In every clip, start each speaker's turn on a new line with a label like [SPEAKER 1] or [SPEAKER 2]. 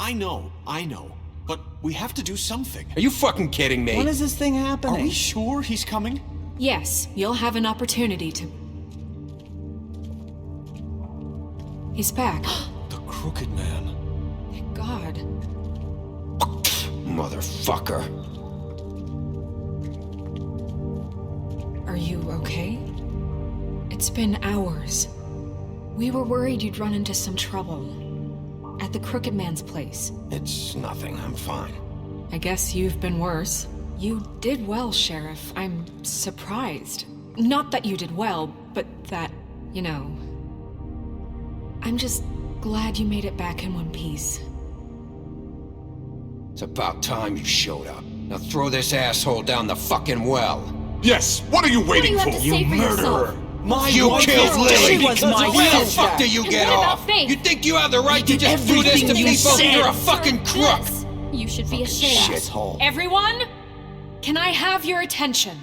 [SPEAKER 1] I know. But we have to do something.
[SPEAKER 2] Are you fucking kidding me?
[SPEAKER 3] When is this thing happening?
[SPEAKER 1] Are we sure he's coming?
[SPEAKER 4] Yes, you'll have an opportunity to... He's back.
[SPEAKER 1] The Crooked Man.
[SPEAKER 4] Thank God.
[SPEAKER 2] Motherfucker.
[SPEAKER 4] Are you okay? It's been hours. We were worried you'd run into some trouble. At the Crooked Man's place.
[SPEAKER 2] It's nothing, I'm fine.
[SPEAKER 4] I guess you've been worse. You did well, Sheriff. I'm surprised. Not that you did well, but that, you know... I'm just glad you made it back in one piece.
[SPEAKER 2] It's about time you showed up. Now throw this asshole down the fucking well.
[SPEAKER 5] Yes, what are you waiting
[SPEAKER 6] What do
[SPEAKER 5] for?
[SPEAKER 6] you have to say for yourself?
[SPEAKER 2] You killed Lily!
[SPEAKER 3] She was my
[SPEAKER 2] Where the
[SPEAKER 3] sister.
[SPEAKER 2] fuck do you
[SPEAKER 6] And
[SPEAKER 2] get
[SPEAKER 6] what about
[SPEAKER 2] off?
[SPEAKER 6] Faith?
[SPEAKER 2] You think you have the right to just do this to
[SPEAKER 3] everything you
[SPEAKER 2] people?
[SPEAKER 3] said.
[SPEAKER 2] You're a fucking crook!
[SPEAKER 6] This. You should be ashamed.
[SPEAKER 2] Shithole.
[SPEAKER 4] Everyone, can I have your attention?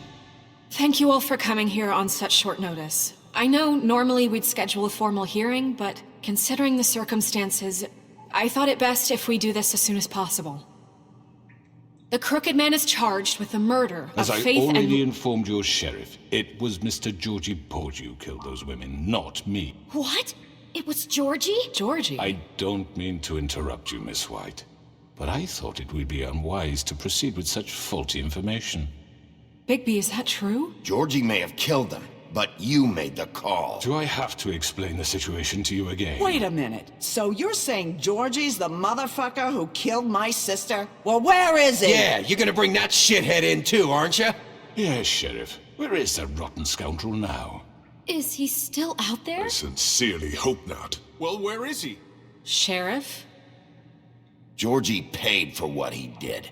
[SPEAKER 4] Thank you all for coming here on such short notice. I know normally we'd schedule a formal hearing, but considering the circumstances, I thought it best if we do this as soon as possible. The Crooked Man is charged with the murder
[SPEAKER 5] As
[SPEAKER 4] of
[SPEAKER 5] I
[SPEAKER 4] Faith
[SPEAKER 5] already
[SPEAKER 4] and...
[SPEAKER 5] informed your sheriff, it was Mr. Georgie Porgy who killed those women, not me.
[SPEAKER 6] What? It was Georgie?
[SPEAKER 4] Georgie?
[SPEAKER 5] I don't mean to interrupt you, Miss White, but I thought it would be unwise to proceed with such faulty information.
[SPEAKER 4] Bigby, is that true?
[SPEAKER 2] Georgie may have killed them, but you made the call.
[SPEAKER 5] Do I have to explain the situation to you again?
[SPEAKER 3] Wait a minute. So you're saying Georgie's the motherfucker who killed my sister? Well, where is he?
[SPEAKER 2] Yeah, you're gonna bring that shithead in too, aren't you?
[SPEAKER 5] Yes, Sheriff. Where is that rotten scoundrel now?
[SPEAKER 6] Is he still out there?
[SPEAKER 5] I sincerely hope not.
[SPEAKER 1] Well, where is he?
[SPEAKER 4] Sheriff?
[SPEAKER 2] Georgie paid for what he did.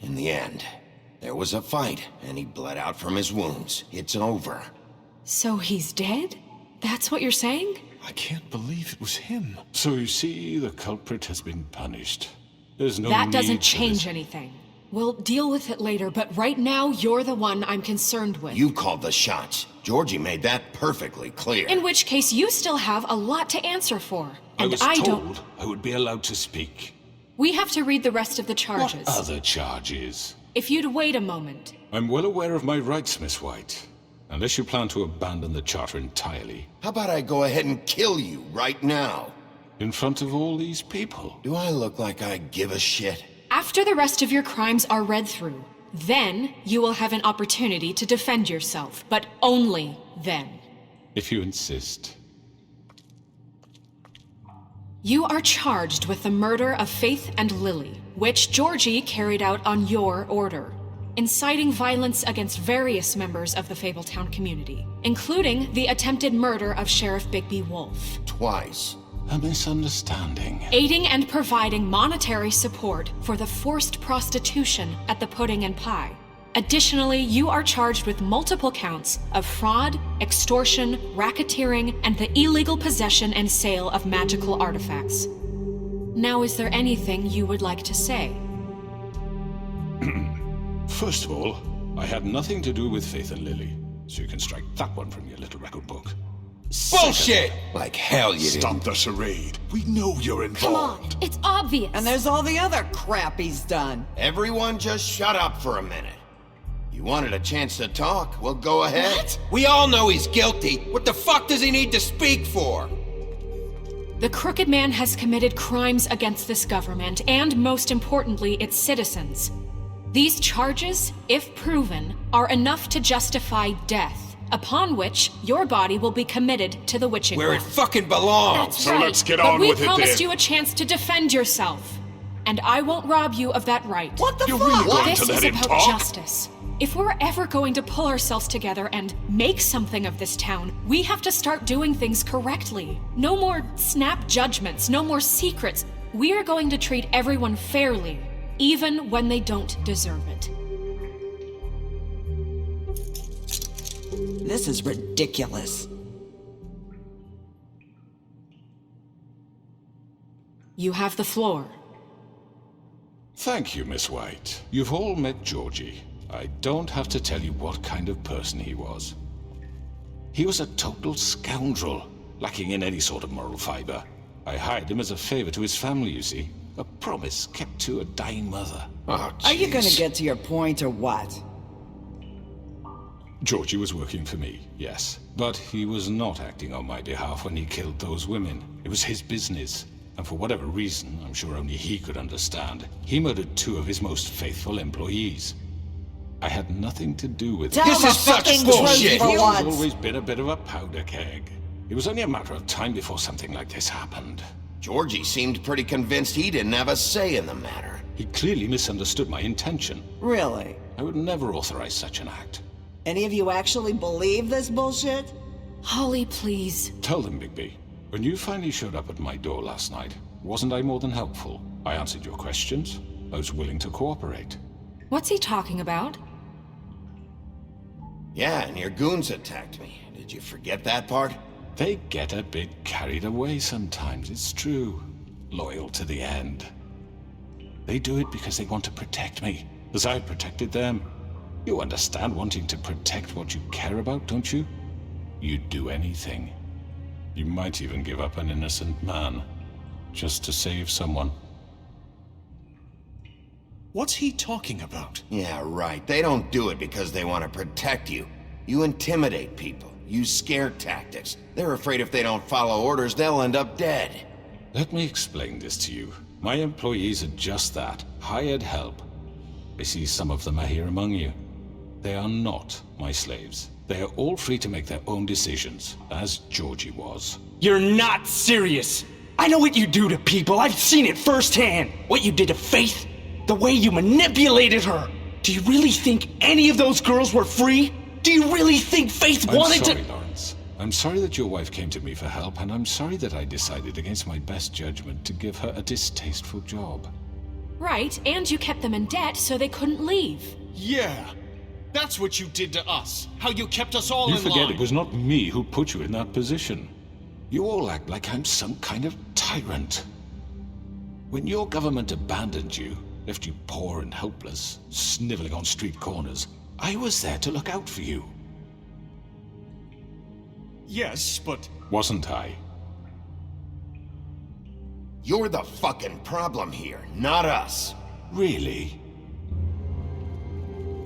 [SPEAKER 2] In the end, there was a fight, and he bled out from his wounds. It's over.
[SPEAKER 4] So he's dead? That's what you're saying?
[SPEAKER 1] I can't believe it was him.
[SPEAKER 5] So you see, the culprit has been punished. There's no
[SPEAKER 4] That
[SPEAKER 5] need
[SPEAKER 4] doesn't
[SPEAKER 5] for
[SPEAKER 4] change
[SPEAKER 5] this.
[SPEAKER 4] anything. We'll deal with it later, but right now, you're the one I'm concerned with.
[SPEAKER 2] You called the shots. Georgie made that perfectly clear.
[SPEAKER 4] In which case, you still have a lot to answer for.
[SPEAKER 5] I
[SPEAKER 4] And
[SPEAKER 5] was
[SPEAKER 4] I don't...
[SPEAKER 5] told I would be allowed to speak.
[SPEAKER 4] We have to read the rest of the charges.
[SPEAKER 5] What other charges?
[SPEAKER 4] If you'd wait a moment.
[SPEAKER 5] I'm well aware of my rights, Miss White. Unless you plan to abandon the charter entirely.
[SPEAKER 2] How about I go ahead and kill you right now?
[SPEAKER 5] In front of all these people.
[SPEAKER 2] Do I look like I give a shit?
[SPEAKER 4] After the rest of your crimes are read through, then you will have an opportunity to defend yourself, but only then.
[SPEAKER 5] If you insist.
[SPEAKER 4] You are charged with the murder of Faith and Lily, which Georgie carried out on your order, inciting violence against various members of the Fabletown community, including the attempted murder of Sheriff Bigby Wolf.
[SPEAKER 2] Twice.
[SPEAKER 5] A misunderstanding.
[SPEAKER 4] Aiding and providing monetary support for the forced prostitution at the Pudding and Pie. Additionally, you are charged with multiple counts of fraud, extortion, racketeering, and the illegal possession and sale of magical artifacts. Now, is there anything you would like to say?
[SPEAKER 5] First of all, I had nothing to do with Faith and Lily, so you can strike that one from your little record book.
[SPEAKER 2] Bullshit! Like hell you didn't.
[SPEAKER 5] Stop the charade. We know you're
[SPEAKER 6] Come
[SPEAKER 5] involved.
[SPEAKER 6] on, it's obvious.
[SPEAKER 3] And there's all the other crap he's done.
[SPEAKER 2] Everyone just shut up for a minute. You wanted a chance to talk? Well, go ahead.
[SPEAKER 6] What?
[SPEAKER 2] We all know he's guilty. What the fuck does he need to speak for?
[SPEAKER 4] The Crooked Man has committed crimes against this government and, most importantly, its citizens. These charges, if proven, are enough to justify death, upon which your body will be committed to the witching
[SPEAKER 2] Where it
[SPEAKER 4] well.
[SPEAKER 2] fucking belongs.
[SPEAKER 6] That's
[SPEAKER 5] So
[SPEAKER 6] right.
[SPEAKER 5] let's get
[SPEAKER 4] But
[SPEAKER 5] on
[SPEAKER 4] we
[SPEAKER 5] with it
[SPEAKER 4] promised
[SPEAKER 5] then.
[SPEAKER 4] you a chance to defend yourself, and I won't rob you of that right.
[SPEAKER 3] What the
[SPEAKER 5] You're
[SPEAKER 3] fuck?
[SPEAKER 5] really going
[SPEAKER 4] This
[SPEAKER 5] to let
[SPEAKER 4] is
[SPEAKER 5] him
[SPEAKER 4] about
[SPEAKER 5] talk?
[SPEAKER 4] justice. If we're ever going to pull ourselves together and make something of this town, we have to start doing things correctly. No more snap judgments, no more secrets. We are going to treat everyone fairly, even when they don't deserve it.
[SPEAKER 3] This is ridiculous.
[SPEAKER 4] You have the floor.
[SPEAKER 5] Thank you, Miss White. You've all met Georgie. I don't have to tell you what kind of person he was. He was a total scoundrel, lacking in any sort of moral fiber. I hired him as a favor to his family, you see. A promise kept to a dying mother.
[SPEAKER 2] Oh,
[SPEAKER 3] Are you gonna
[SPEAKER 2] jeez.
[SPEAKER 3] get to your point or what?
[SPEAKER 5] Georgie was working for me, yes. But he was not acting on my behalf when he killed those women. It was his business. And for whatever reason, I'm sure only he could understand, he murdered 2 of his most faithful employees. I had nothing to do with it.
[SPEAKER 3] Tell
[SPEAKER 2] This
[SPEAKER 3] the
[SPEAKER 2] is such
[SPEAKER 3] fucking
[SPEAKER 2] bullshit.
[SPEAKER 3] truth for
[SPEAKER 5] He's
[SPEAKER 3] once.
[SPEAKER 5] always been a bit of a powder keg. It was only a matter of time before something like this happened.
[SPEAKER 2] Georgie seemed pretty convinced he didn't have a say in the matter.
[SPEAKER 5] He clearly misunderstood my intention.
[SPEAKER 3] Really?
[SPEAKER 5] I would never authorize such an act.
[SPEAKER 3] Any of you actually believe this bullshit?
[SPEAKER 4] Holly, please.
[SPEAKER 5] Tell them, Bigby. When you finally showed up at my door last night, wasn't I more than helpful? I answered your questions. I was willing to cooperate.
[SPEAKER 4] What's he talking about?
[SPEAKER 2] Yeah, and your goons attacked me. Did you forget that part?
[SPEAKER 5] They get a bit carried away sometimes, it's true. Loyal to the end. They do it because they want to protect me, as I protected them. You understand wanting to protect what you care about, don't you? You'd do anything. You might even give up an innocent man, just to save someone.
[SPEAKER 1] What's he talking about?
[SPEAKER 2] Yeah, right. They don't do it because they want to protect you. You intimidate people, use scare tactics. They're afraid if they don't follow orders, they'll end up dead.
[SPEAKER 5] Let me explain this to you. My employees are just that, hired help. I see some of them are here among you. They are not my slaves. They are all free to make their own decisions, as Georgie was.
[SPEAKER 7] You're not serious. I know what you do to people. I've seen it firsthand. What you did to Faith. The way you manipulated her. Do you really think any of those girls were free? Do you really think Faith wanted
[SPEAKER 5] I'm sorry,
[SPEAKER 7] to—
[SPEAKER 5] Lawrence. I'm sorry that your wife came to me for help, and I'm sorry that I decided against my best judgment to give her a distasteful job.
[SPEAKER 4] Right, and you kept them in debt so they couldn't leave.
[SPEAKER 1] Yeah. That's what you did to us. How you kept us all
[SPEAKER 5] You
[SPEAKER 1] in
[SPEAKER 5] forget
[SPEAKER 1] line.
[SPEAKER 5] it was not me who put you in that position. You all act like I'm some kind of tyrant. When your government abandoned you, left you poor and helpless, sniveling on street corners, I was there to look out for you.
[SPEAKER 1] Yes, but...
[SPEAKER 5] Wasn't I?
[SPEAKER 2] You're the fucking problem here, not us.
[SPEAKER 5] Really?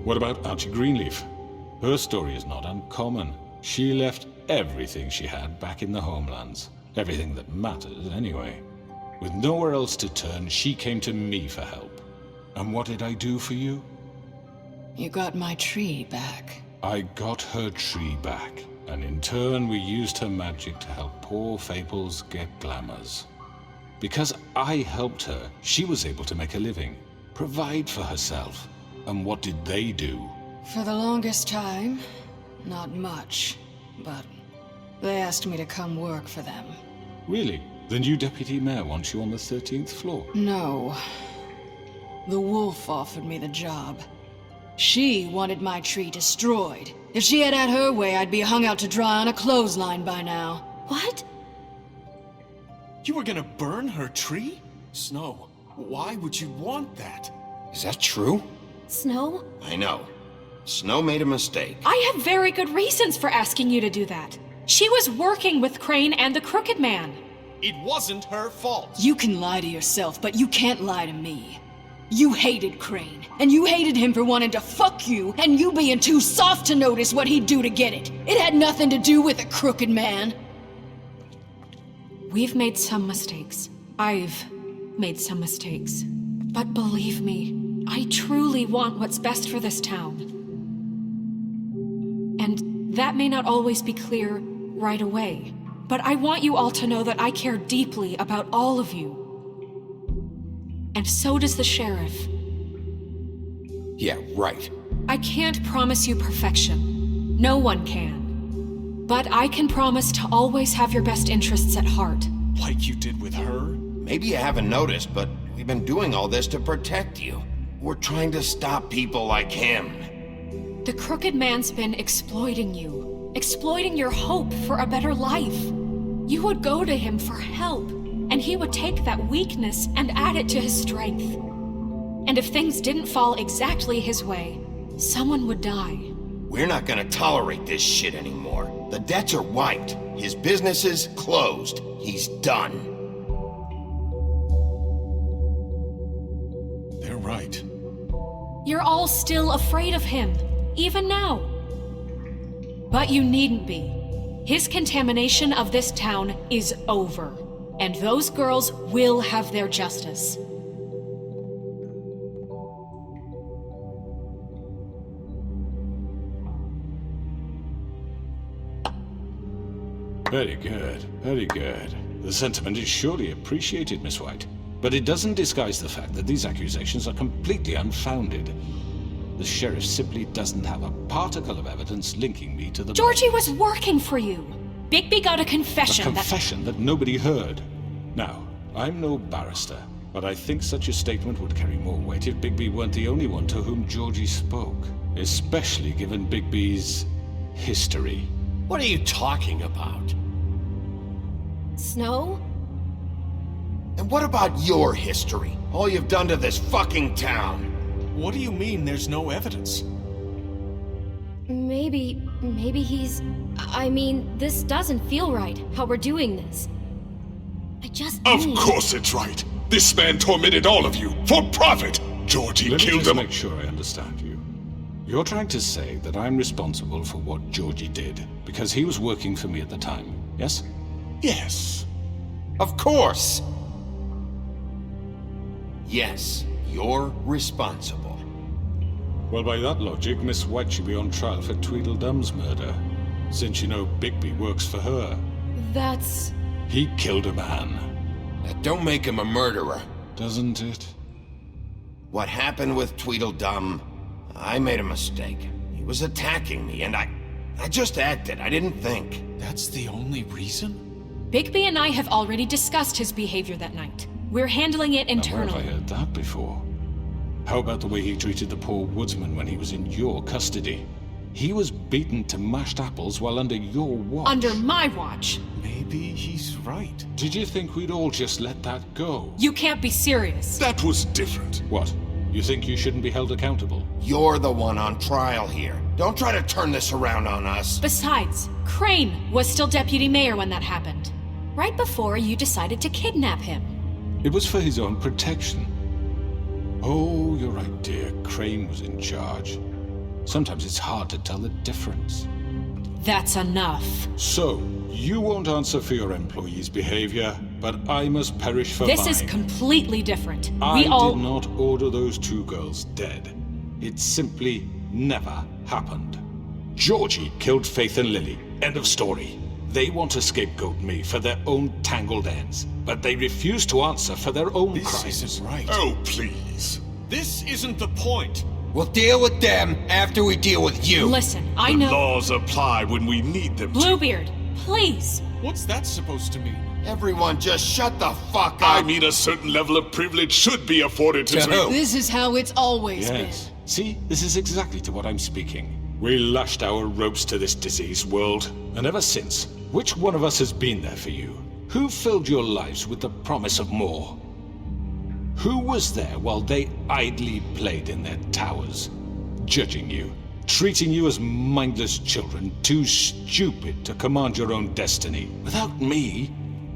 [SPEAKER 5] What about Auntie Greenleaf? Her story is not uncommon. She left everything she had back in the homelands. Everything that mattered, anyway. With nowhere else to turn, she came to me for help. And what did I do for you?
[SPEAKER 8] You got my tree back.
[SPEAKER 5] I got her tree back, and in turn we used her magic to help poor Fables get glamours. Because I helped her, she was able to make a living, provide for herself. And what did they do?
[SPEAKER 8] For the longest time, not much, but they asked me to come work for them.
[SPEAKER 5] Really? The new deputy mayor wants you on the 13th floor?
[SPEAKER 8] No. The wolf offered me the job. She wanted my tree destroyed. If she had her way, I'd be hung out to dry on a clothesline by now.
[SPEAKER 4] What?
[SPEAKER 1] You were gonna burn her tree? Snow, why would you want that?
[SPEAKER 2] Is that true?
[SPEAKER 6] Snow?
[SPEAKER 2] I know. Snow made a mistake.
[SPEAKER 4] I have very good reasons for asking you to do that. She was working with Crane and the Crooked Man.
[SPEAKER 1] It wasn't her fault.
[SPEAKER 8] You can lie to yourself, but you can't lie to me. You hated Crane, and you hated him for wanting to fuck you, and you being too soft to notice what he'd do to get it. It had nothing to do with the Crooked Man.
[SPEAKER 4] We've made some mistakes. I've made some mistakes. But believe me, I truly want what's best for this town. And that may not always be clear right away, but I want you all to know that I care deeply about all of you. And so does the sheriff.
[SPEAKER 2] Yeah, right.
[SPEAKER 4] I can't promise you perfection. No one can. But I can promise to always have your best interests at heart.
[SPEAKER 1] Like you did with her?
[SPEAKER 2] Maybe you haven't noticed, but we've been doing all this to protect you. We're trying to stop people like him.
[SPEAKER 4] The Crooked Man's been exploiting you. Exploiting your hope for a better life. You would go to him for help, and he would take that weakness and add it to his strength. And if things didn't fall exactly his way, someone would die.
[SPEAKER 2] We're not gonna tolerate this shit anymore. The debts are wiped. His business is closed. He's done.
[SPEAKER 1] right.
[SPEAKER 4] You're all still afraid of him, even now. But you needn't be. His contamination of this town is over, and those girls will have their justice.
[SPEAKER 5] Very good, very good. The sentiment is surely appreciated, Miss White. But it doesn't disguise the fact that these accusations are completely unfounded. The sheriff simply doesn't have a particle of evidence linking me to the...
[SPEAKER 4] Georgie was working for you. Bigby got a confession
[SPEAKER 5] A confession that nobody heard. Now, I'm no barrister, but I think such a statement would carry more weight if Bigby weren't the only one to whom Georgie spoke. Especially given Bigby's history.
[SPEAKER 1] What are you talking about?
[SPEAKER 6] Snow?
[SPEAKER 2] And what about your history? All you've done to this fucking town?
[SPEAKER 1] What do you mean there's no evidence?
[SPEAKER 6] Maybe he's... I mean, this doesn't feel right, how we're doing this. I just
[SPEAKER 9] Of
[SPEAKER 6] need...
[SPEAKER 9] course it's right. This man tormented all of you for profit. Georgie
[SPEAKER 5] Let me
[SPEAKER 9] killed
[SPEAKER 5] just
[SPEAKER 9] him.
[SPEAKER 5] make sure I understand you. You're trying to say that I'm responsible for what Georgie did because he was working for me at the time, yes?
[SPEAKER 1] Yes.
[SPEAKER 2] Of course! Yes, you're responsible.
[SPEAKER 5] Well, by that logic, Miss White should be on trial for Tweedledum's murder, since you know Bigby works for her.
[SPEAKER 6] That's...
[SPEAKER 5] He killed a man,
[SPEAKER 2] That don't make him a murderer.
[SPEAKER 5] doesn't it?
[SPEAKER 2] What happened with Tweedledum, I made a mistake. He was attacking me, and I just acted. I didn't think.
[SPEAKER 1] That's the only reason?
[SPEAKER 4] Bigby and I have already discussed his behavior that night. We're handling it
[SPEAKER 5] Now, where have I
[SPEAKER 4] internally.
[SPEAKER 5] heard that before? How about the way he treated the poor woodsman when he was in your custody? He was beaten to mashed apples while under your watch.
[SPEAKER 4] Under my watch.
[SPEAKER 1] Maybe he's right.
[SPEAKER 5] Did you think we'd all just let that go?
[SPEAKER 4] You can't be serious.
[SPEAKER 9] That was different.
[SPEAKER 5] What? You think you shouldn't be held accountable?
[SPEAKER 2] You're the one on trial here. Don't try to turn this around on us.
[SPEAKER 4] Besides, Crane was still deputy mayor when that happened. Right before you decided to kidnap him.
[SPEAKER 5] It was for his own protection. Oh, you're right, dear. Crane was in charge. Sometimes it's hard to tell the difference.
[SPEAKER 4] That's enough.
[SPEAKER 5] So, you won't answer for your employees' behavior, but I must perish for
[SPEAKER 4] This
[SPEAKER 5] mine.
[SPEAKER 4] is completely different.
[SPEAKER 5] I
[SPEAKER 4] We all...
[SPEAKER 5] did not order those two girls dead. It simply never happened. Georgie killed Faith and Lily. End of story. They want to scapegoat me for their own tangled ends, but they refuse to answer for their own
[SPEAKER 1] This
[SPEAKER 5] crimes.
[SPEAKER 1] isn't right.
[SPEAKER 9] Oh, please.
[SPEAKER 1] This isn't the point.
[SPEAKER 2] We'll deal with them after we deal with you.
[SPEAKER 4] Listen, I
[SPEAKER 9] The
[SPEAKER 4] know...
[SPEAKER 9] laws apply when we need them to.
[SPEAKER 4] Bluebeard, please.
[SPEAKER 1] What's that supposed to mean?
[SPEAKER 2] Everyone just shut the fuck up.
[SPEAKER 9] I mean, a certain level of privilege should be afforded to...
[SPEAKER 2] To who?
[SPEAKER 8] This is how it's always
[SPEAKER 5] Yes. See, this is exactly to what I'm speaking. We lashed our ropes to this diseased world, and ever since, which one of us has been there for you? Who filled your lives with the promise of more? Who was there while they idly played in their towers, judging you, treating you as mindless children, too stupid to command your own destiny? Without me,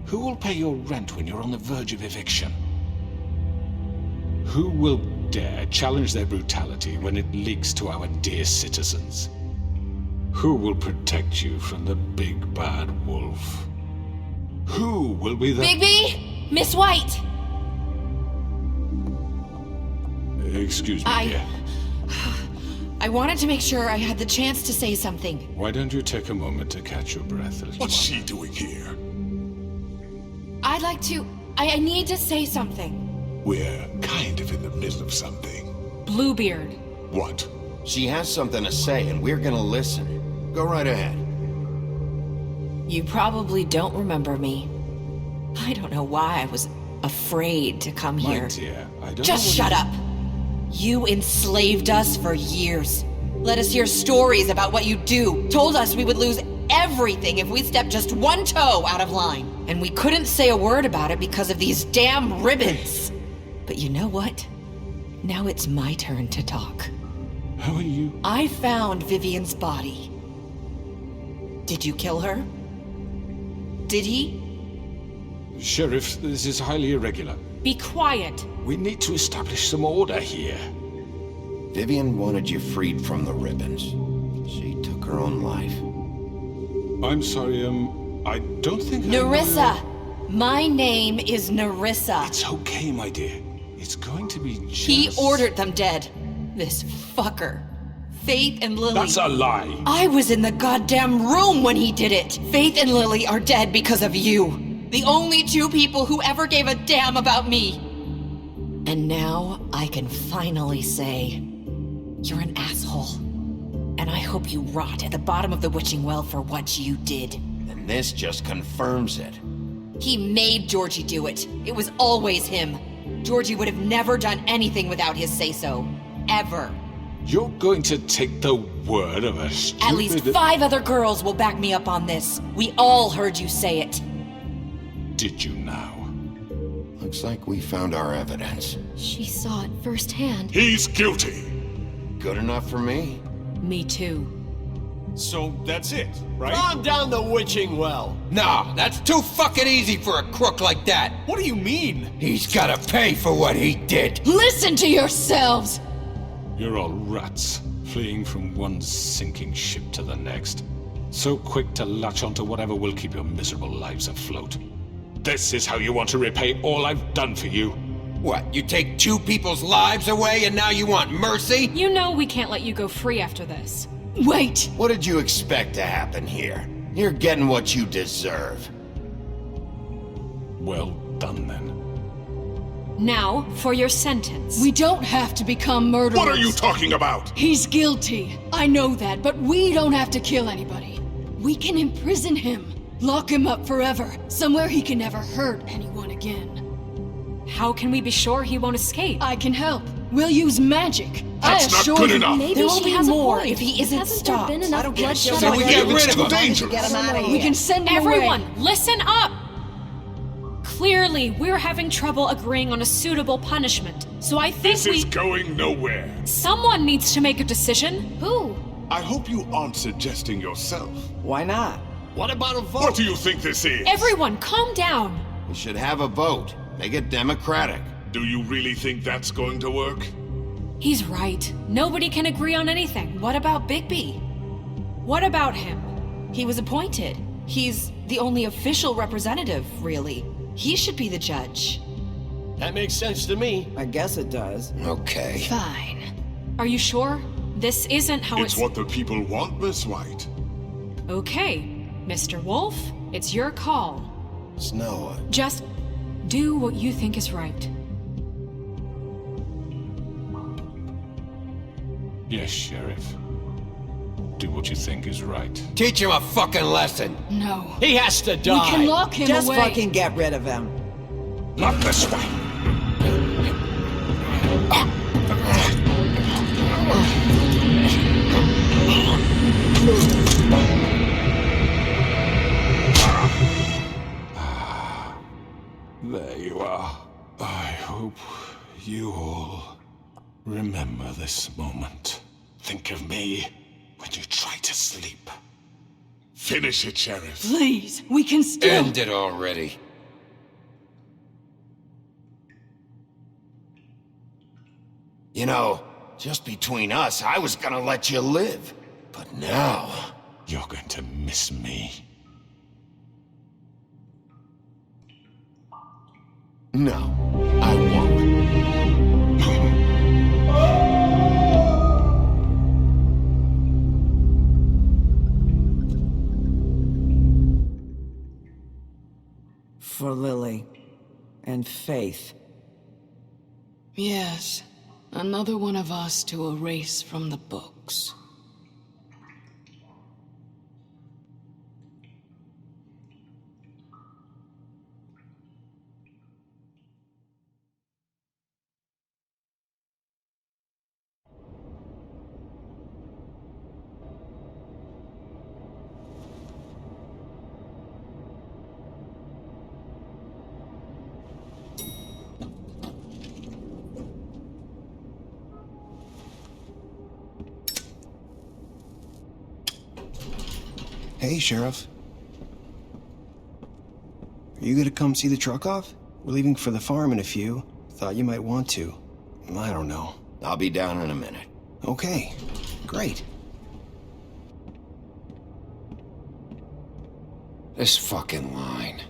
[SPEAKER 5] who will pay your rent when you're on the verge of eviction? Who will dare challenge their brutality when it leaks to our dear citizens? Who will protect you from the big bad wolf? Who will be the...
[SPEAKER 6] Bigby? Miss White!
[SPEAKER 5] Excuse me, dear.
[SPEAKER 10] I wanted to make sure I had the chance to say something.
[SPEAKER 5] Why don't you take a moment to catch your breath, little
[SPEAKER 9] What's
[SPEAKER 5] one?
[SPEAKER 9] she doing here?
[SPEAKER 10] I'd like to... I need to say something.
[SPEAKER 9] We're kind of in the middle of something.
[SPEAKER 4] Bluebeard.
[SPEAKER 9] What?
[SPEAKER 2] She has something to say, and we're gonna listen. Go right ahead.
[SPEAKER 10] You probably don't remember me. I don't know why I was afraid to come
[SPEAKER 5] My
[SPEAKER 10] here.
[SPEAKER 5] dear, I don't
[SPEAKER 10] Just
[SPEAKER 5] know what
[SPEAKER 10] shut up. You enslaved us for years. Let us hear stories about what you do. Told us we would lose everything if we stepped just one toe out of line. And we couldn't say a word about it because of these damn ribbons. But you know what? Now it's my turn to talk.
[SPEAKER 5] How are you?
[SPEAKER 10] I found Vivian's body. Did you kill her? Did he?
[SPEAKER 5] Sheriff, this is highly irregular.
[SPEAKER 4] Be quiet.
[SPEAKER 5] We need to establish some order here.
[SPEAKER 2] Vivian wanted you freed from the ribbons. She took her own life.
[SPEAKER 5] I'm sorry, I don't think I
[SPEAKER 10] Nerissa! My name is Nerissa.
[SPEAKER 5] It's okay, my dear. It's going to be just...
[SPEAKER 10] He ordered them dead. This fucker. Faith and Lily.
[SPEAKER 5] That's a lie.
[SPEAKER 10] I was in the goddamn room when he did it. Faith and Lily are dead because of you. The only two people who ever gave a damn about me. And now I can finally say, you're an asshole. And I hope you rot at the bottom of the witching well for what you did.
[SPEAKER 2] And this just confirms it.
[SPEAKER 10] He made Georgie do it. It was always him. Georgie would have never done anything without his say-so. Ever.
[SPEAKER 5] You're going to take the word of a stupid...
[SPEAKER 10] At least 5 other girls will back me up on this. We all heard you say it.
[SPEAKER 5] Did you now?
[SPEAKER 2] Looks like we found our evidence.
[SPEAKER 6] She saw it firsthand.
[SPEAKER 9] He's guilty.
[SPEAKER 2] Good enough for me?
[SPEAKER 4] Me too.
[SPEAKER 1] So that's it, right?
[SPEAKER 11] Calm down the witching well.
[SPEAKER 12] Nah, that's too fucking easy for a crook like that.
[SPEAKER 1] What do you mean?
[SPEAKER 12] He's gotta pay for what he did.
[SPEAKER 8] Listen to yourselves!
[SPEAKER 5] You're all rats, fleeing from one sinking ship to the next. So quick to latch onto whatever will keep your miserable lives afloat. This is how you want to repay all I've done for you?
[SPEAKER 12] What, you take 2 people's lives away and now you want mercy?
[SPEAKER 4] You know we can't let you go free after this.
[SPEAKER 8] Wait!
[SPEAKER 2] What did you expect to happen here? You're getting what you deserve.
[SPEAKER 5] Well done, then.
[SPEAKER 4] Now, for your sentence.
[SPEAKER 8] We don't have to become murderers.
[SPEAKER 9] What are you talking about?
[SPEAKER 8] He's guilty. I know that, but we don't have to kill anybody. We can imprison him. Lock him up forever. Somewhere he can never hurt anyone again.
[SPEAKER 4] How can we be sure he won't escape?
[SPEAKER 8] I can help. We'll use magic.
[SPEAKER 9] That's not
[SPEAKER 8] assure
[SPEAKER 9] good
[SPEAKER 8] you.
[SPEAKER 9] enough.
[SPEAKER 6] Maybe
[SPEAKER 10] There will
[SPEAKER 6] she
[SPEAKER 10] be
[SPEAKER 6] has
[SPEAKER 10] more
[SPEAKER 6] a point.
[SPEAKER 10] if he isn't
[SPEAKER 6] Hasn't
[SPEAKER 10] stopped.
[SPEAKER 6] there been enough bloodshed
[SPEAKER 12] So we get rid of him.
[SPEAKER 9] Dangerous.
[SPEAKER 3] Get him out of here.
[SPEAKER 8] We can send him
[SPEAKER 4] Everyone,
[SPEAKER 8] away.
[SPEAKER 4] listen up! Clearly, we're having trouble agreeing on a suitable punishment, so I think
[SPEAKER 9] This is going nowhere.
[SPEAKER 4] someone needs to make a decision.
[SPEAKER 6] Who?
[SPEAKER 9] I hope you aren't suggesting yourself.
[SPEAKER 3] Why not?
[SPEAKER 11] What about a vote?
[SPEAKER 9] What do you think this is?
[SPEAKER 4] Everyone, calm down.
[SPEAKER 2] We should have a vote. Make it democratic.
[SPEAKER 9] Do you really think that's going to work?
[SPEAKER 4] He's right. Nobody can agree on anything.
[SPEAKER 10] What about Bigby?
[SPEAKER 4] What about him?
[SPEAKER 10] He was appointed. He's the only official representative, really. He should be the judge.
[SPEAKER 11] That makes sense to me.
[SPEAKER 3] I guess it does.
[SPEAKER 2] Okay.
[SPEAKER 8] Fine.
[SPEAKER 4] Are you sure? This isn't how
[SPEAKER 9] It's what the people want, Miss White.
[SPEAKER 4] Okay, Mr. Wolf, it's your call.
[SPEAKER 2] Snow,
[SPEAKER 4] Just do what you think is right.
[SPEAKER 5] Yes, Sheriff. Do what you think is right.
[SPEAKER 12] Teach him a fucking lesson.
[SPEAKER 8] No.
[SPEAKER 11] He has to
[SPEAKER 8] We
[SPEAKER 11] die.
[SPEAKER 8] can lock him
[SPEAKER 3] Just
[SPEAKER 8] away.
[SPEAKER 3] fucking get rid of him.
[SPEAKER 5] Not this way! There you are. I hope you all remember this moment. Think of me when you try to sleep.
[SPEAKER 9] Finish it, Sheriff.
[SPEAKER 8] Please, we can still.
[SPEAKER 12] End it already.
[SPEAKER 2] you know, just between us, I was gonna let you live. But now...
[SPEAKER 5] You're going to miss me.
[SPEAKER 2] No, I won't.
[SPEAKER 3] For Lily and Faith.
[SPEAKER 8] Yes, another one of us to erase from the books.
[SPEAKER 13] Hey, Sheriff. Are you gonna come see the truck off? We're leaving for the farm in a few. Thought you might want to. I don't know.
[SPEAKER 2] I'll be down in a minute.
[SPEAKER 13] Okay, great.
[SPEAKER 2] This fucking line.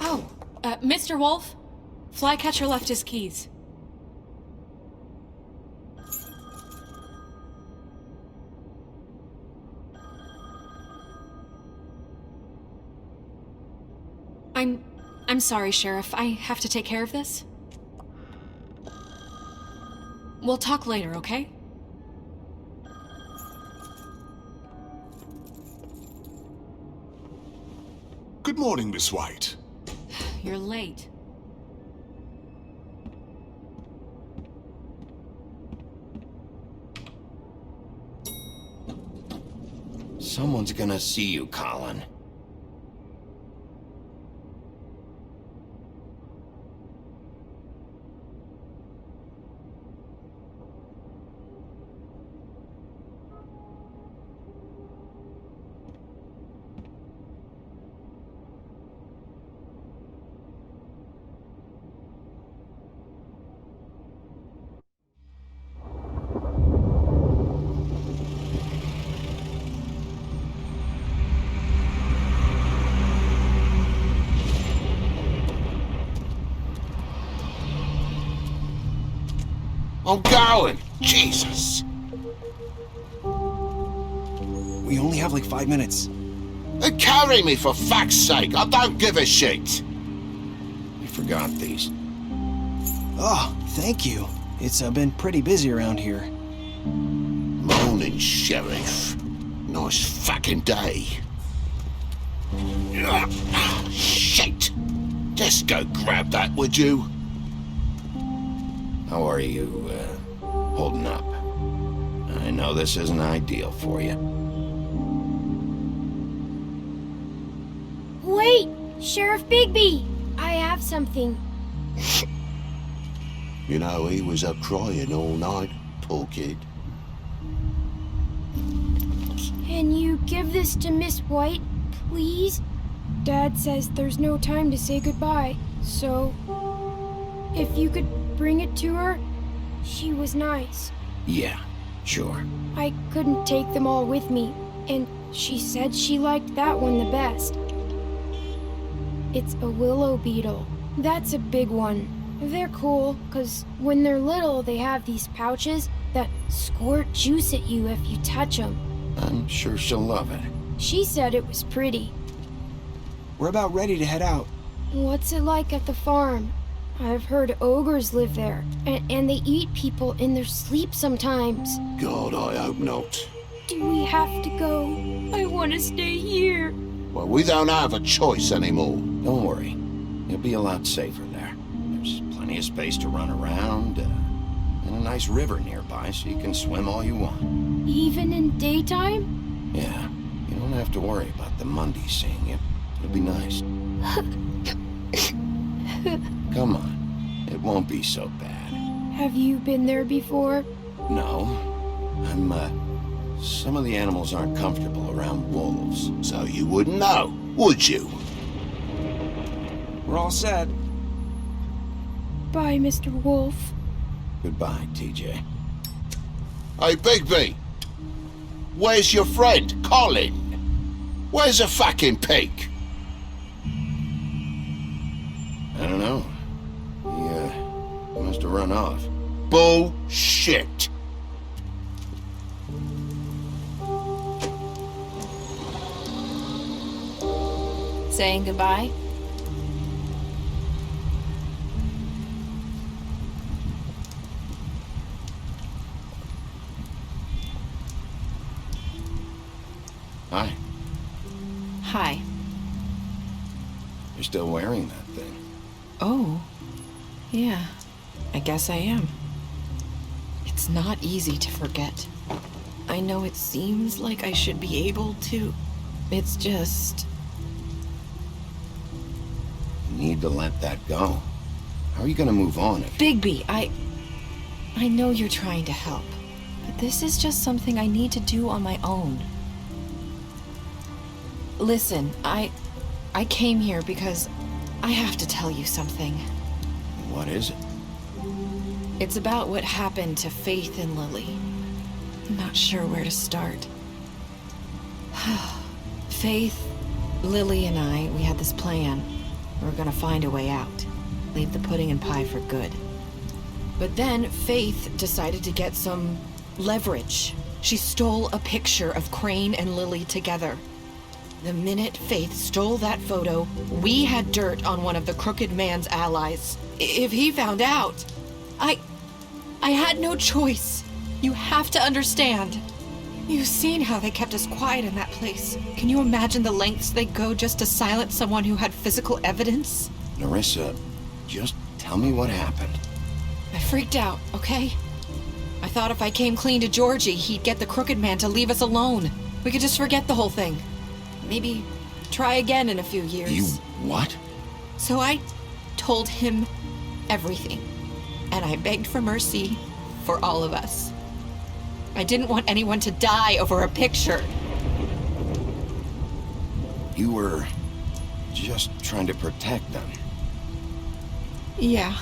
[SPEAKER 4] Oh, Mr. Wolf? Flycatcher left his keys. I'm sorry, Sheriff. I have to take care of this. We'll talk later, okay?
[SPEAKER 9] Good morning, Miss White.
[SPEAKER 4] You're late.
[SPEAKER 2] Someone's gonna see you, Colin. I'm going! Jesus!
[SPEAKER 13] We only have like 5 minutes.
[SPEAKER 2] Carry me for fuck's sake! I don't give a shit! We forgot these.
[SPEAKER 13] Oh, thank you. It's been pretty busy around here.
[SPEAKER 2] Morning, Sheriff. Nice fucking day. Shit! Just go grab that, would you? How are you, holding up? I know this isn't ideal for you.
[SPEAKER 14] Wait! Sheriff Bigby! I have something.
[SPEAKER 2] You know, he was up crying all night, poor kid.
[SPEAKER 14] Can you give this to Miss White, please? Dad says there's no time to say goodbye, so... if you could bring it to her, she was nice.
[SPEAKER 2] Yeah, sure.
[SPEAKER 14] I couldn't take them all with me, and she said she liked that one the best. It's a willow beetle. That's a big one. They're cool, 'cause when they're little, they have these pouches that squirt juice at you if you touch them.
[SPEAKER 2] I'm sure she'll love it.
[SPEAKER 14] She said it was pretty.
[SPEAKER 13] We're about ready to head out.
[SPEAKER 14] What's it like at the farm? I've heard ogres live there, and they eat people in their sleep sometimes.
[SPEAKER 2] God, I hope not.
[SPEAKER 14] Do we have to go? I want to stay here.
[SPEAKER 2] Well, we don't have a choice anymore. Don't worry. You'll be a lot safer there. There's plenty of space to run around, and a nice river nearby so you can swim all you want.
[SPEAKER 14] Even in daytime?
[SPEAKER 2] Yeah, you don't have to worry about the Mundies seeing you. It'll be nice. Come on. It won't be so bad.
[SPEAKER 14] Have you been there before?
[SPEAKER 2] No. Some of the animals aren't comfortable around wolves. So you wouldn't know, would you?
[SPEAKER 13] We're all set.
[SPEAKER 14] Bye, Mr. Wolf.
[SPEAKER 2] Goodbye, TJ. Hey, Bigby! Where's your friend, Colin? Where's the fucking pig? I don't know. He must have run off. Bullshit!
[SPEAKER 10] Saying goodbye?
[SPEAKER 2] Hi.
[SPEAKER 10] Hi.
[SPEAKER 2] You're still wearing that thing.
[SPEAKER 10] Oh. Yeah. I guess I am. It's not easy to forget. I know it seems like I should be able to. It's just...
[SPEAKER 2] You need to let that go. How are you gonna move on if...
[SPEAKER 10] Bigby, I know you're trying to help.
[SPEAKER 4] But this is just something I need to do on my own. Listen, I came here because I have to tell you something.
[SPEAKER 2] What is it?
[SPEAKER 4] It's about what happened to Faith and Lily. I'm not sure where to start. Faith, Lily, and I, we had this plan. We were gonna find a way out. Leave the pudding and pie for good. But then Faith decided to get some leverage. She stole a picture of Crane and Lily together. The minute Faith stole that photo, we had dirt on one of the Crooked Man's allies. If he found out, I had no choice. You have to understand. You've seen how they kept us quiet in that place. Can you imagine the lengths they go just to silence someone who had physical evidence?
[SPEAKER 2] Nerissa, just tell me what happened.
[SPEAKER 4] I freaked out, okay? I thought if I came clean to Georgie, he'd get the Crooked Man to leave us alone. We could just forget the whole thing. Maybe try again in a few years.
[SPEAKER 2] You what?
[SPEAKER 4] So I told him everything. And I begged for mercy for all of us. I didn't want anyone to die over a picture.
[SPEAKER 2] You were just trying to protect them.
[SPEAKER 4] Yeah.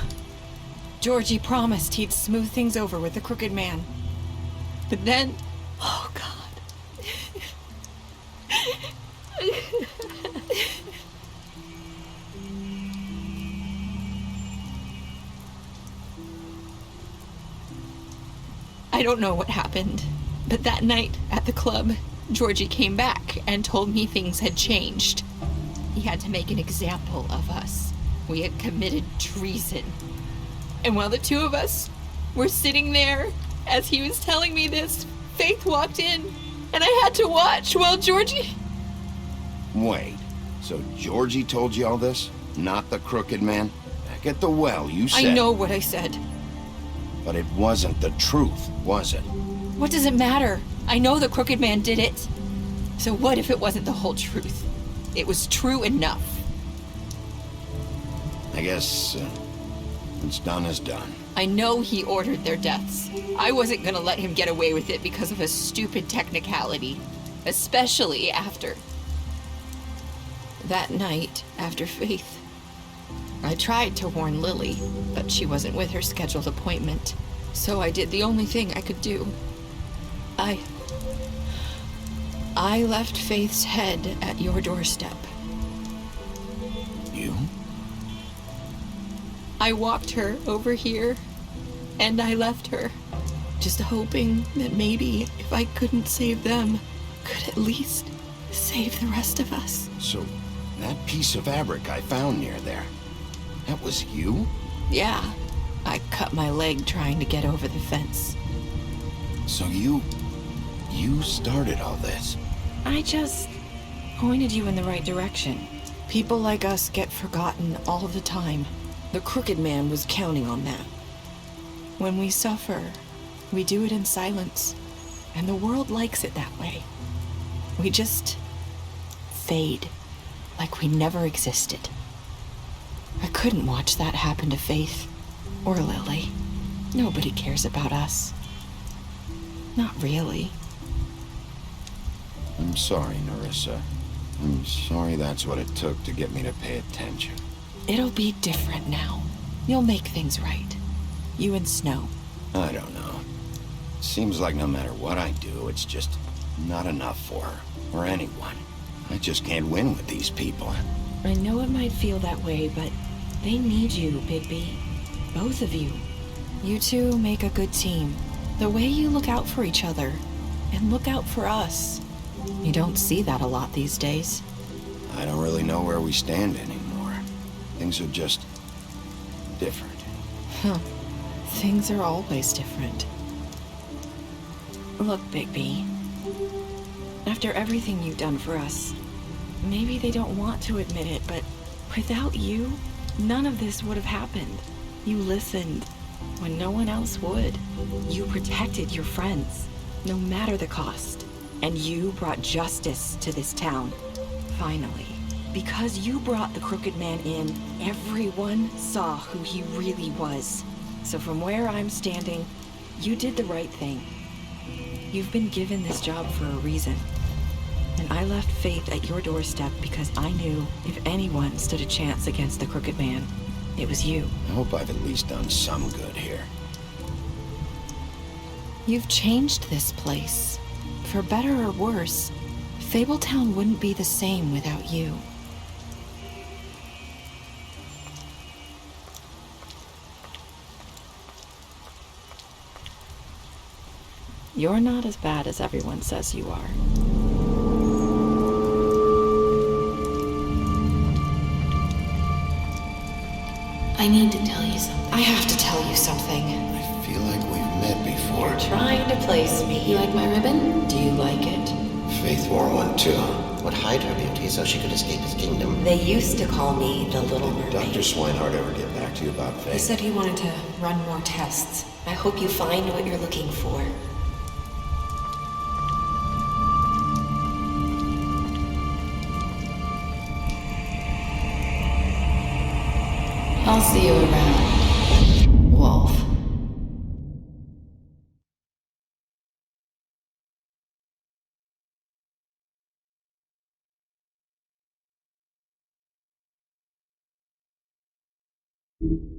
[SPEAKER 4] Georgie promised he'd smooth things over with the Crooked Man. But then... Oh, God. I don't know what happened, but that night at the club, Georgie came back and told me things had changed. He had to make an example of us. We had committed treason. And while the two of us were sitting there, as he was telling me this, Faith walked in, and I had to watch while Georgie...
[SPEAKER 2] Wait, so Georgie told you all this? Not the Crooked Man? Back at the well, you said...
[SPEAKER 4] I know what I said.
[SPEAKER 2] But it wasn't the truth, was it?
[SPEAKER 4] What does it matter? I know the Crooked Man did it. So what if it wasn't the whole truth? It was true enough.
[SPEAKER 2] I guess, what's done is done.
[SPEAKER 4] I know he ordered their deaths. I wasn't gonna let him get away with it because of a stupid technicality. Especially after... that night, after Faith. I tried to warn Lily, but she wasn't with her scheduled appointment. So I did the only thing I could do. I left Faith's head at your doorstep.
[SPEAKER 2] You?
[SPEAKER 4] I walked her over here, and I left her, just hoping that maybe if I couldn't save them, could at least save the rest of us.
[SPEAKER 2] So, that piece of fabric I found near there, that was you?
[SPEAKER 4] Yeah, I cut my leg trying to get over the fence.
[SPEAKER 2] So you started all this?
[SPEAKER 4] I just pointed you in the right direction. People like us get forgotten all the time. The Crooked Man was counting on that. When we suffer, we do it in silence, and the world likes it that way. We just fade, like we never existed. I couldn't watch that happen to Faith, or Lily. Nobody cares about us. Not really.
[SPEAKER 2] I'm sorry, Nerissa. I'm sorry that's what it took to get me to pay attention.
[SPEAKER 4] It'll be different now. You'll make things right. You and Snow.
[SPEAKER 2] I don't know. Seems like no matter what I do, it's just not enough for her, or anyone. I just can't win with these people.
[SPEAKER 4] I know it might feel that way, but they need you, Bigby. Both of you. You two make a good team. The way you look out for each other, and look out for us. You don't see that a lot these days.
[SPEAKER 2] I don't really know where we stand anymore. Things are just... different.
[SPEAKER 4] Huh. Things are always different. Look, Bigby. After everything you've done for us, maybe they don't want to admit it, but without you, none of this would have happened. You listened when no one else would. You protected your friends, no matter the cost. And you brought justice to this town. Finally. Because you brought the Crooked Man in, everyone saw who he really was. So from where I'm standing, you did the right thing.
[SPEAKER 15] You've been given this job for a reason. And I left Faith at your doorstep because I knew if anyone stood a chance against the Crooked Man, it was you.
[SPEAKER 2] I hope I've at least done some good here.
[SPEAKER 15] You've changed this place. For better or worse, Fabletown wouldn't be the same without you. You're not as bad as everyone says you are.
[SPEAKER 4] I need to tell you something.
[SPEAKER 10] I have to tell you something.
[SPEAKER 2] I feel like we've met before.
[SPEAKER 10] You're trying to place me.
[SPEAKER 4] You like my ribbon?
[SPEAKER 10] Do you like it?
[SPEAKER 2] Faith wore one too.
[SPEAKER 16] Would hide her beauty so she could escape his kingdom.
[SPEAKER 10] They used to call me the Little Mermaid.
[SPEAKER 2] Dr. Swinehart ever get back to you about Faith?
[SPEAKER 10] He said he wanted to run more tests. I hope you find what you're looking for.
[SPEAKER 8] I'll see you around, Wolf.
[SPEAKER 15] You